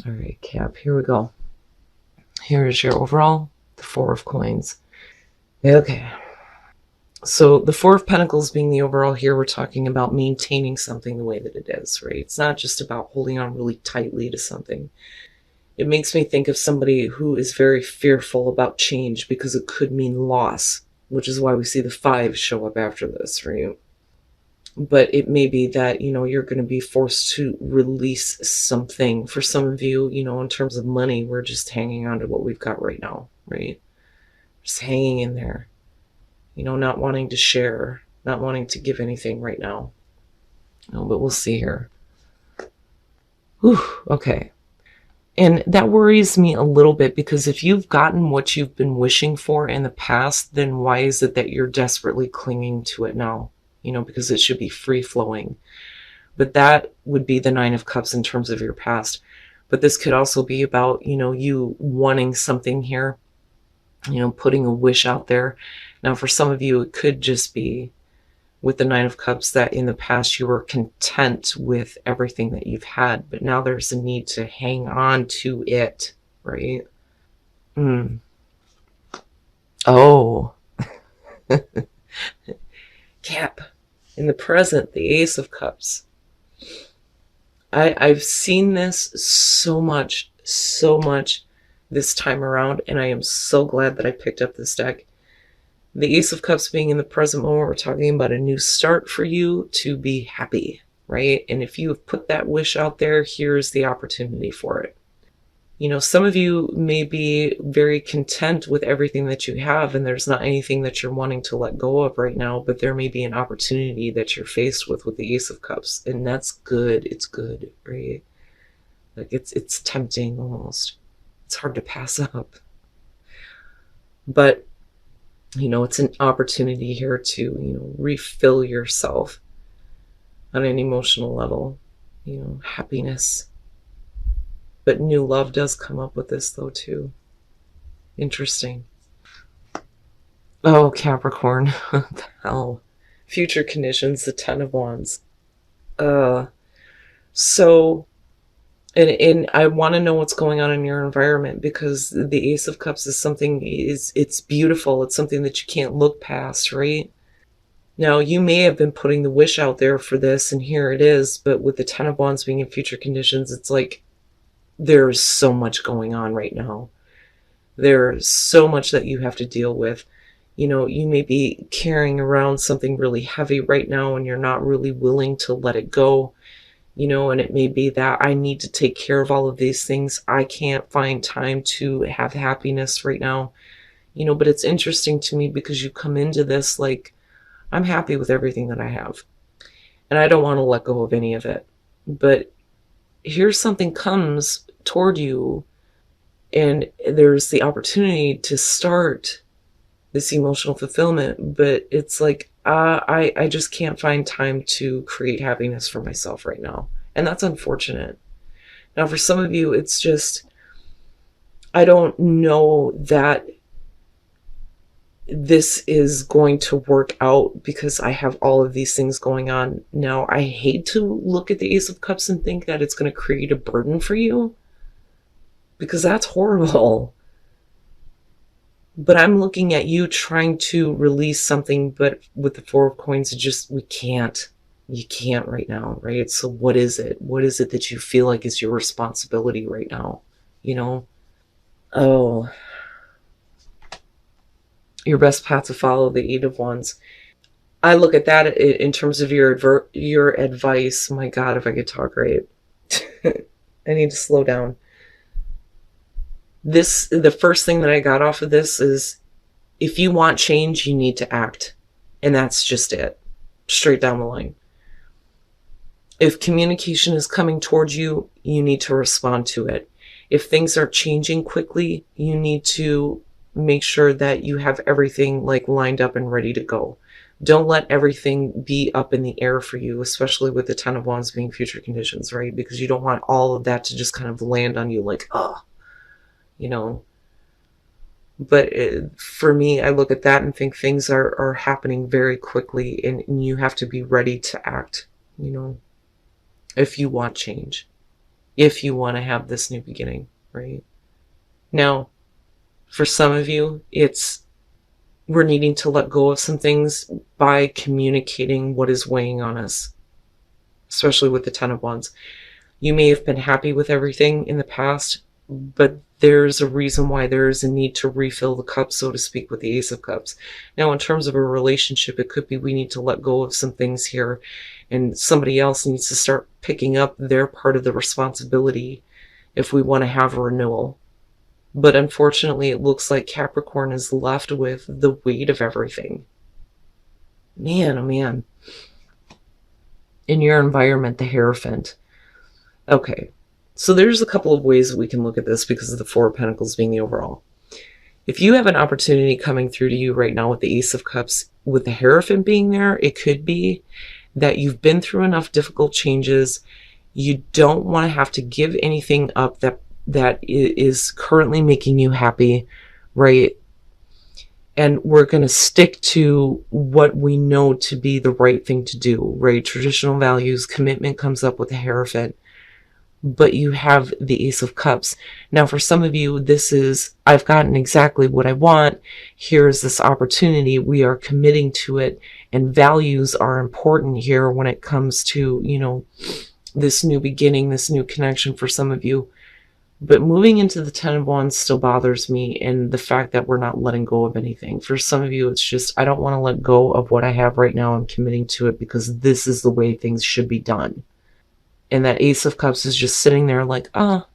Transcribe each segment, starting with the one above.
All right, Cap, here we go. Here is your overall, the Four of Coins. Okay. So the Four of Pentacles being the overall here, we're talking about maintaining something the way that it is, right? It's not just about holding on really tightly to something. It makes me think of somebody who is very fearful about change because it could mean loss, which is why we see the five show up after this, right? But it may be that, you're going to be forced to release something. For some of you, in terms of money, we're just hanging on to what we've got right now, right? Just hanging in there, not wanting to share, not wanting to give anything right now. But we'll see here. Whew, okay. And that worries me a little bit, because if you've gotten what you've been wishing for in the past, then why is it that you're desperately clinging to it now? Because it should be free flowing. But that would be the Nine of Cups in terms of your past. But this could also be about, you wanting something here, putting a wish out there. Now, for some of you, it could just be with the Nine of Cups that in the past you were content with everything that you've had, but now there's a need to hang on to it, right? Oh. Cap. In the present, the Ace of Cups. I've seen this so much this time around, and I am so glad that I picked up this deck. The Ace of Cups being in the present moment, we're talking about a new start for you to be happy, right? And if you have put that wish out there, here's the opportunity for it. Some of you may be very content with everything that you have, and there's not anything that you're wanting to let go of right now, but there may be an opportunity that you're faced with the Ace of Cups, and that's good. It's good, right? Like it's tempting almost. It's hard to pass up. But it's an opportunity here to, refill yourself on an emotional level, happiness. But new love does come up with this, though, too. Interesting. Oh, Capricorn. What the hell? Future conditions, the Ten of Wands. So... And I want to know what's going on in your environment, because the Ace of Cups is it's beautiful. It's something that you can't look past, right? Now, you may have been putting the wish out there for this, and here it is. But with the Ten of Wands being in future conditions, it's like there's so much going on right now. There's so much that you have to deal with. You may be carrying around something really heavy right now, and you're not really willing to let it go. And it may be that I need to take care of all of these things. I can't find time to have happiness right now. But it's interesting to me because you come into this like, I'm happy with everything that I have, and I don't want to let go of any of it. But here's something comes toward you, and there's the opportunity to start this emotional fulfillment, but it's like, I just can't find time to create happiness for myself right now. And that's unfortunate. Now, for some of you, it's just, I don't know that this is going to work out because I have all of these things going on. Now, I hate to look at the Ace of Cups and think that it's going to create a burden for you, because that's horrible. But I'm looking at you trying to release something, but with the Four of Coins, we can't. You can't right now, right? So what is it? What is it that you feel like is your responsibility right now? Oh. Your best path to follow, the Eight of Wands. I look at that in terms of your advice. My God, if I could talk right. I need to slow down. The first thing that I got off of this is, if you want change, you need to act. And that's just it. Straight down the line. If communication is coming towards you, you need to respond to it. If things are changing quickly, you need to make sure that you have everything like lined up and ready to go. Don't let everything be up in the air for you, especially with the Ten of Wands being future conditions, right? Because you don't want all of that to just kind of land on you like, But for me, I look at that and think things are happening very quickly, and you have to be ready to act, if you want change. if you want to have this new beginning, right? Now, for some of you, we're needing to let go of some things by communicating what is weighing on us, especially with the Ten of Wands. You may have been happy with everything in the past, but there's a reason why there is a need to refill the cup, so to speak, with the Ace of Cups. Now, in terms of a relationship, it could be we need to let go of some things here, and somebody else needs to start picking up their part of the responsibility if we want to have a renewal. But unfortunately, it looks like Capricorn is left with the weight of everything. Man, oh man. In your environment, the Hierophant. Okay, so there's a couple of ways that we can look at this because of the Four of Pentacles being the overall. If you have an opportunity coming through to you right now with the Ace of Cups, with the Hierophant being there, it could be that you've been through enough difficult changes. You don't want to have to give anything up that is currently making you happy, right? And we're going to stick to what we know to be the right thing to do, right? Traditional values, commitment comes up with the Hierophant. But you have the Ace of Cups. Now, for some of you, this is, I've gotten exactly what I want. Here's this opportunity. We are committing to it. And values are important here when it comes to, you know, this new beginning, this new connection for some of you. But moving into the Ten of Wands still bothers me, and the fact that we're not letting go of anything. For some of you, it's just, I don't want to let go of what I have right now. I'm committing to it because this is the way things should be done. And that Ace of Cups is just sitting there like, and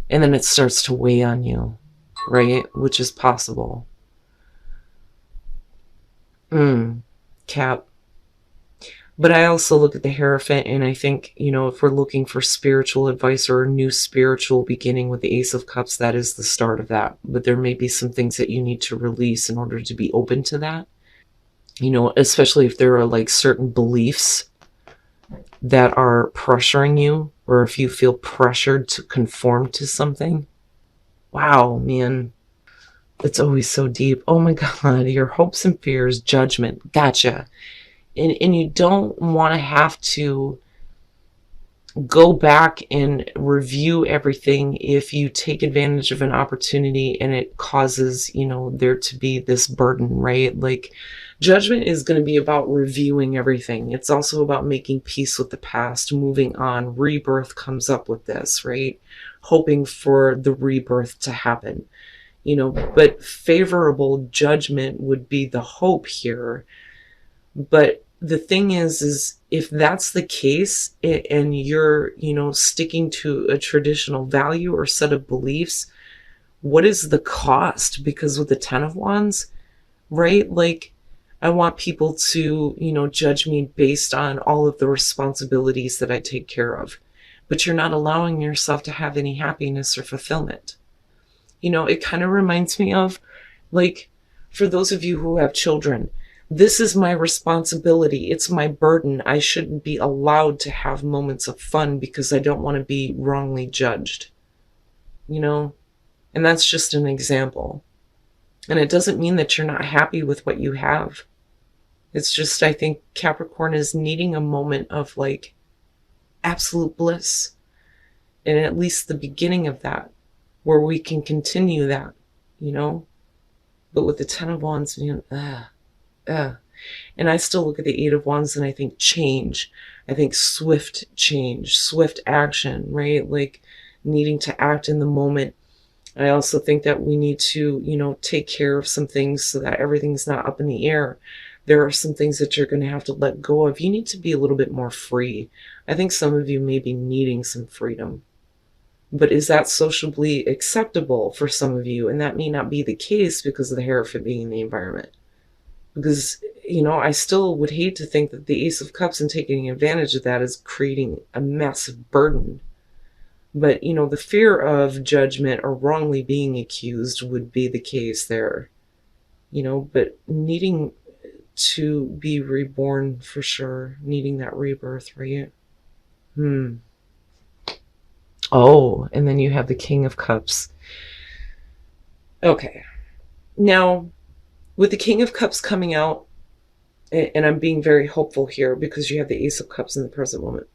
then it starts to weigh on you, right? Which is possible. Cap. But I also look at the Hierophant, and I think, you know, if we're looking for spiritual advice or a new spiritual beginning with the Ace of Cups, that is the start of that. But there may be some things that you need to release in order to be open to that. You know, especially if there are like certain beliefs that are pressuring you, or if you feel pressured to conform to something. Wow, man. It's always so deep. Oh my God, your hopes and fears, judgment. Gotcha. And you don't want to have to go back and review everything if you take advantage of an opportunity and it causes, you know, there to be this burden, right? Like, judgment is going to be about reviewing everything. It's also about making peace with the past, moving on. Rebirth comes up with this, right? Hoping for the rebirth to happen, you know, but favorable judgment would be the hope here. But the thing is if that's the case and you're, you know, sticking to a traditional value or set of beliefs, what is the cost? Because with the Ten of Wands, right? Like, I want people to, you know, judge me based on all of the responsibilities that I take care of. But you're not allowing yourself to have any happiness or fulfillment. You know, it kind of reminds me of, like, for those of you who have children, this is my responsibility. It's my burden. I shouldn't be allowed to have moments of fun because I don't want to be wrongly judged. You know? And that's just an example. And it doesn't mean that you're not happy with what you have. It's just, I think Capricorn is needing a moment of like absolute bliss. And at least the beginning of that, where we can continue that, you know? But with the Ten of Wands, man, and I still look at the Eight of Wands and I think change. I think swift change, swift action, right? Like needing to act in the moment. I also think that we need to, you know, take care of some things so that everything's not up in the air. There are some things that you're going to have to let go of. You need to be a little bit more free. I think some of you may be needing some freedom. But is that sociably acceptable for some of you? And that may not be the case because of the Hierophant being in the environment. Because, you know, I still would hate to think that the Ace of Cups and taking advantage of that is creating a massive burden. But, you know, the fear of judgment or wrongly being accused would be the case there. You know, but needing to be reborn for sure. Needing that rebirth, right? Oh, and then you have the King of Cups. Okay. Now, with the King of Cups coming out, and I'm being very hopeful here because you have the Ace of Cups in the present moment.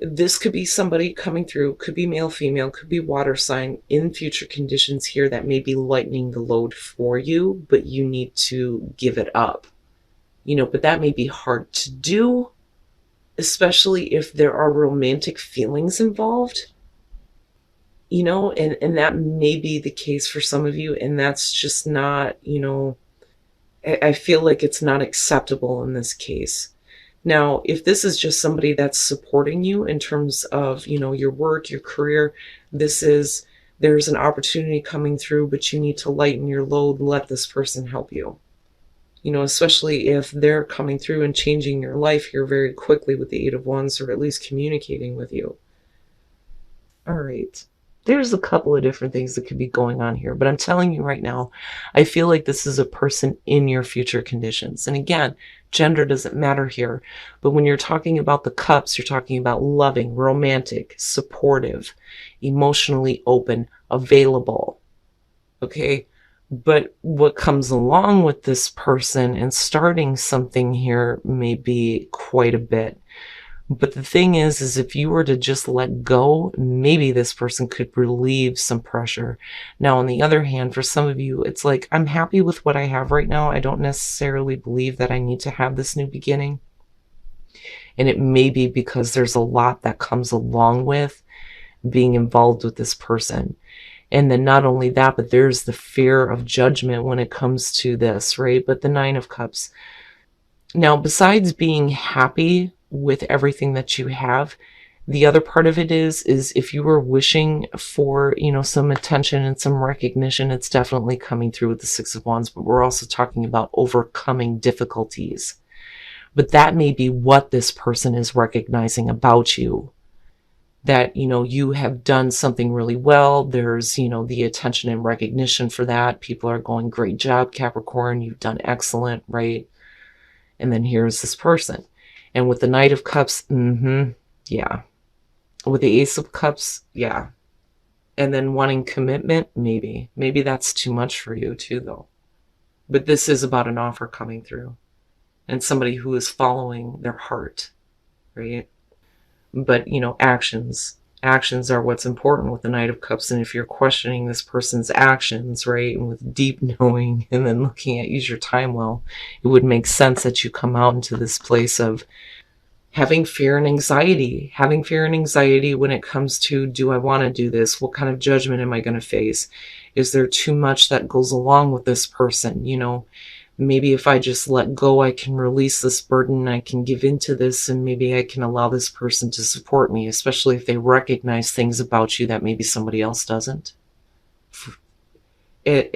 This could be somebody coming through, could be male, female, could be water sign in future conditions here that may be lightening the load for you, but you need to give it up. But that may be hard to do, especially if there are romantic feelings involved, and that may be the case for some of you. And that's just not, I feel like it's not acceptable in this case. Now, if this is just somebody that's supporting you in terms of, your work, your career, there's an opportunity coming through, but you need to lighten your load, let this person help you. Especially if they're coming through and changing your life here very quickly with the Eight of Wands, or at least communicating with you. All right. There's a couple of different things that could be going on here, but I'm telling you right now, I feel like this is a person in your future conditions. And again, gender doesn't matter here, but when you're talking about the cups, you're talking about loving, romantic, supportive, emotionally open, available. Okay. But what comes along with this person and starting something here may be quite a bit. But the thing is if you were to just let go, maybe this person could relieve some pressure. Now, on the other hand, for some of you, it's like, I'm happy with what I have right now. I don't necessarily believe that I need to have this new beginning. And it may be because there's a lot that comes along with being involved with this person. And then not only that, but there's the fear of judgment when it comes to this, right? But the Nine of Cups. Now, besides being happy with everything that you have, the other part of it is if you were wishing for, some attention and some recognition, it's definitely coming through with the Six of Wands. But we're also talking about overcoming difficulties. But that may be what this person is recognizing about you. That, you have done something really well. There's, the attention and recognition for that. People are going, great job, Capricorn. You've done excellent, right? And then here's this person. And with the Knight of Cups, yeah. With the Ace of Cups, yeah. And then wanting commitment, maybe. Maybe that's too much for you too, though. But this is about an offer coming through. And somebody who is following their heart, right? But, actions. Actions are what's important with the Knight of Cups. And if you're questioning this person's actions, right, and with deep knowing and then looking at use your time well, it would make sense that you come out into this place of having fear and anxiety. Having fear and anxiety when it comes to, do I want to do this? What kind of judgment am I going to face? Is there too much that goes along with this person? Maybe if I just let go, I can release this burden, I can give into this, and maybe I can allow this person to support me, especially if they recognize things about you that maybe somebody else doesn't. I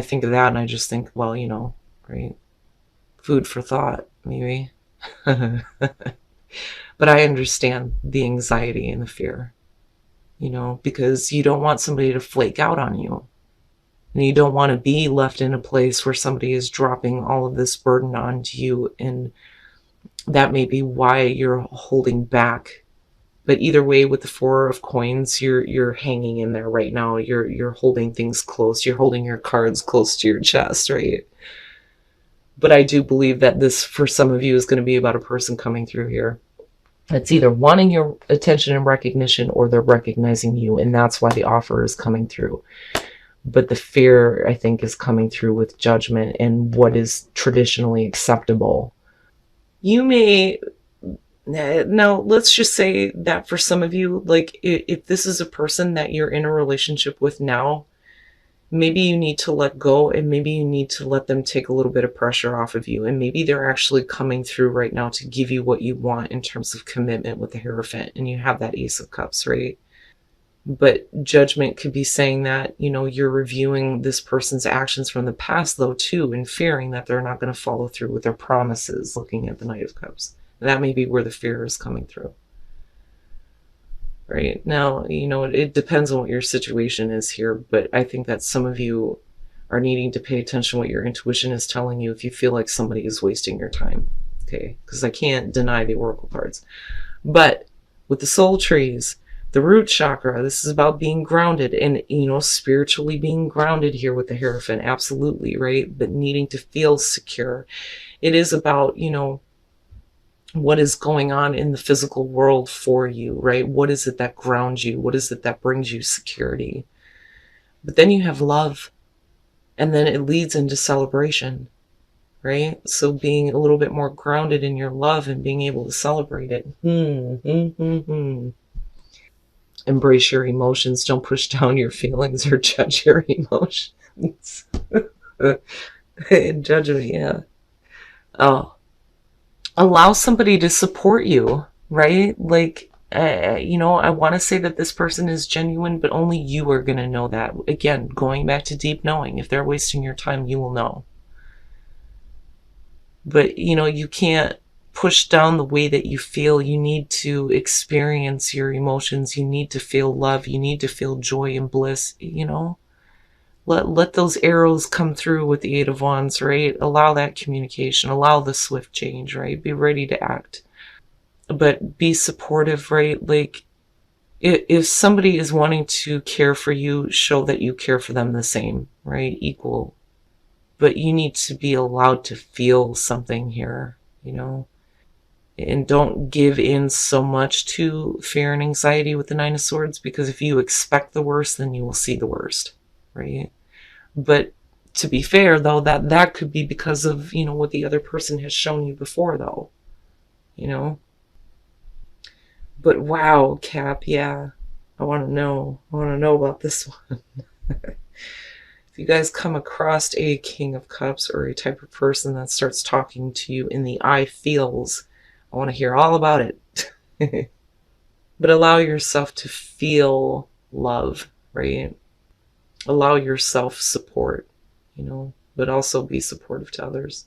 think of that and I just think, well, right? Food for thought, maybe. But I understand the anxiety and the fear, because you don't want somebody to flake out on you. And you don't want to be left in a place where somebody is dropping all of this burden onto you. And that may be why you're holding back. But either way, with the Four of Coins, you're hanging in there right now. You're holding things close. You're holding your cards close to your chest, right? But I do believe that this, for some of you, is going to be about a person coming through here. It's either wanting your attention and recognition, or they're recognizing you. And that's why the offer is coming through. But the fear, I think, is coming through with judgment and what is traditionally acceptable. You may, now let's just say that for some of you, like if this is a person that you're in a relationship with now, maybe you need to let go, and maybe you need to let them take a little bit of pressure off of you. And maybe they're actually coming through right now to give you what you want in terms of commitment with the Hierophant. And you have that Ace of Cups, right? But judgment could be saying that, you're reviewing this person's actions from the past, though, too, and fearing that they're not going to follow through with their promises, looking at the Knight of Cups. That may be where the fear is coming through. Right? Now, it depends on what your situation is here, but I think that some of you are needing to pay attention to what your intuition is telling you if you feel like somebody is wasting your time. Okay? Because I can't deny the Oracle cards. But with the soul trees, the root chakra, this is about being grounded and, spiritually being grounded here with the Hierophant. Absolutely, right? But needing to feel secure. It is about, what is going on in the physical world for you, right? What is it that grounds you? What is it that brings you security? But then you have love, and then it leads into celebration, right? So being a little bit more grounded in your love and being able to celebrate it. Embrace your emotions. Don't push down your feelings or judge your emotions. Judge it, yeah. Oh, allow somebody to support you, right? Like, I want to say that this person is genuine, but only you are going to know that. Again, going back to deep knowing, if they're wasting your time, you will know. But, you can't push down the way that you feel. You need to experience your emotions. You need to feel love. You need to feel joy and bliss. Let those arrows come through with the Eight of Wands, right? Allow that communication. Allow the swift change, right? Be ready to act. But be supportive, right? Like, if somebody is wanting to care for you, show that you care for them the same, right? Equal. But you need to be allowed to feel something here. And don't give in so much to fear and anxiety with the Nine of Swords, because if you expect the worst, then you will see the worst, right? But to be fair, though, that could be because of, what the other person has shown you before, though, you know? But wow, Cap, yeah, I want to know. I want to know about this one. If you guys come across a King of Cups or a type of person that starts talking to you in the I feels, I want to hear all about it. But allow yourself to feel love, right? Allow yourself support, but also be supportive to others.